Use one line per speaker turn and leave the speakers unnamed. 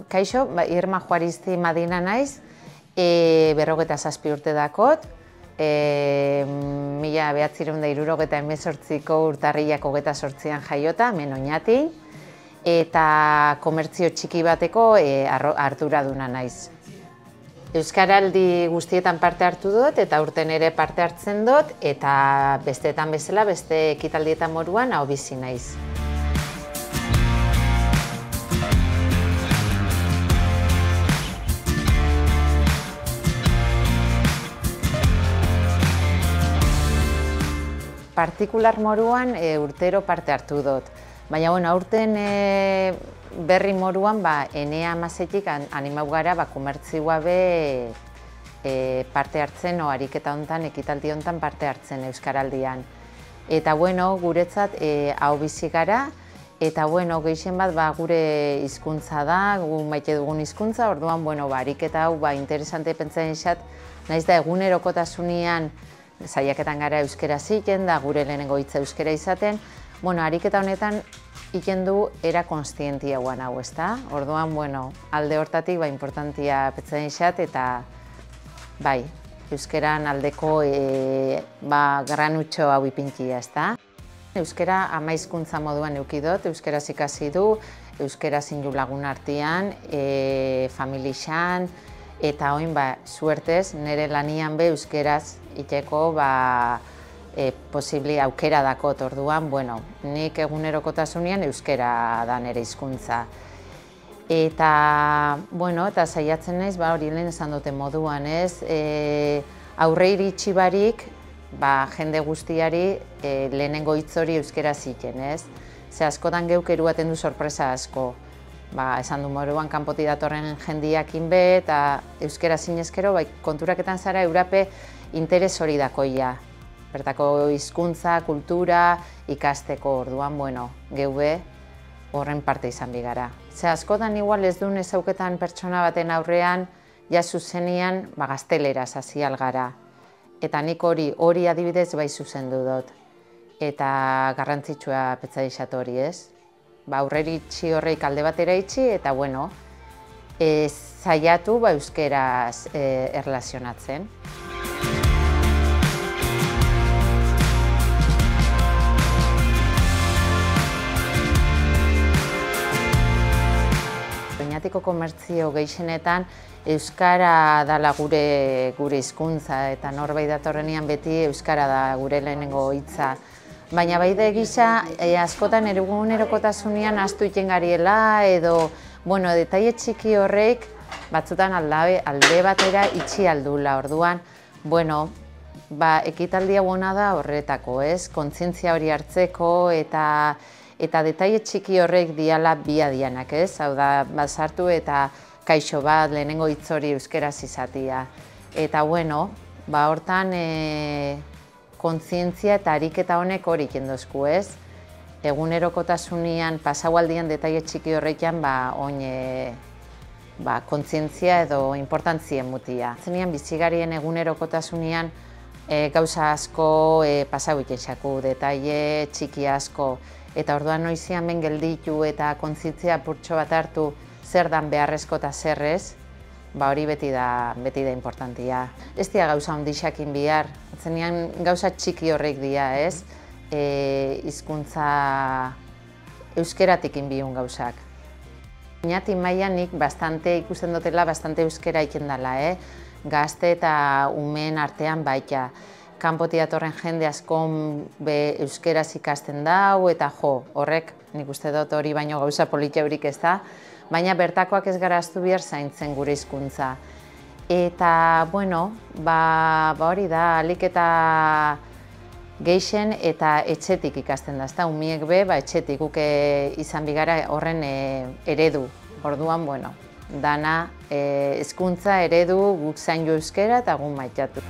Kaixo, Irma Juaristi Madina naiz, 47 urte dakot, 1978ko urtarrilak 28an jaiota, hemen Oñatin, eta komertzio txiki bateko arduraduna naiz. Euskaraldi guztietan parte hartu dut, eta aurten ere parte hartzen dut, eta besteetan bezala, beste ekitaldietan moruan hau bizi naiz. Partikular moruan urtero parte hartu dut. Baina, aurten berri moruan, Enea Amazetik animau gara komertzioa be parte hartzen, ariketa hontan, ekitaldi hontan parte hartzen Euskaraldian. Eta, guretzat hau bizi gara, eta, gehien bat gure hizkuntza da, gu maite dugun hizkuntza, orduan, ariketa hau interesante pentsatzen izat, naiz da egunerokotasunean saiaketan gara euskaraz egiten, da gure lehenengo hitza euskara izaten, ariketa honetan egiten du era konstientia guan hau, ezta? Orduan, alde hortatik importantia pentsatzen izat, eta euskaran aldeko granutxo hau ipintia, ezta? Euskara ama hizkuntza moduan eduki dut, euskaraz ikasi du, euskaraz indu lagun artean, familixan, eta oin, suertez, nire lanian be euskaraz iteko posibli aukera dakot, orduan, nik egunerokotasunean euskara da nire hizkuntza. Eta, eta saiatzen naiz, hori lehen esan dute moduan, ez? Aurre iritsi barik, jende guztiari lehenengo hitz hori euskaraz egiten, ez? Ze askotan geuk eruaten du sorpresa asko. Esan du moduan kanpotik datorren jendiakin be, eta euskara zinezkero, konturaketan zara eurape interes hori dakoia. Bertako hizkuntza, kultura, ikasteko orduan, geube horren parte izan bigara. Ze askotan igual ez duen ezauketan pertsona baten aurrean, ja zuzenian gazteleraz hasi algara. Eta nik hori adibidez zuzendu dut. Eta garrantzitsua petza izat hori, ez? Aurreritxi horreik alde batera itxi, eta saiatu euskaraz erlazionatzen. Oñatiko komertzio gehienetan euskara dala gure hizkuntza, eta norbait datorrenean beti euskara da gure lehenengo hitza. Baina bai da egisa, askotan egunerokotasunean ahaztu egiten gariela, edo, detaile txiki horrek, batzutan alde batera itxi aldula, orduan, ekitaldia bona da horretako, ez? Kontzientzia hori hartzeko, eta detaile txiki horrek diala biadianak, ez? Hau da, sartu eta kaixo bat, lehenengo hitz hori euskaraz izatea. Eta, hortan, kontzientzia eta ariketa honek hori jendozku, ez? Egunerokotasunean, pasaualdian detaile txiki horrekian, kontzientzia edo importantzien mutia. Zenean, bizigarien egunerokotasunean gauza asko pasau itxaku, detaile txiki asko. Eta orduan noizian ben gelditu eta kontzientzia purtsu bat hartu zer dan beharrezko eta zer ez, hori beti da importantia. Ez dira gauza ondixakin bihar, zenean gauza txiki horrek dira, ez? Hizkuntza euskeratik inbiun gauzak. Oñati mailan nik ikusten dutela bastante euskera iken dela, gazte eta umeen artean baita. Kanpotik datorren jende askon euskaraz ikasten dau, eta horrek nik uste dut hori baino gauza politia horik ez da, baina bertakoak ez gara ahaztu behar zaintzen gure hizkuntza. Eta, hori da, alik eta geixen eta etxetik ikasten da, ezta, umiek be, etxetik guk izan bigara horren eredu. Orduan, dana hizkuntza eredu guk zaindu euskara eta gu maitatu.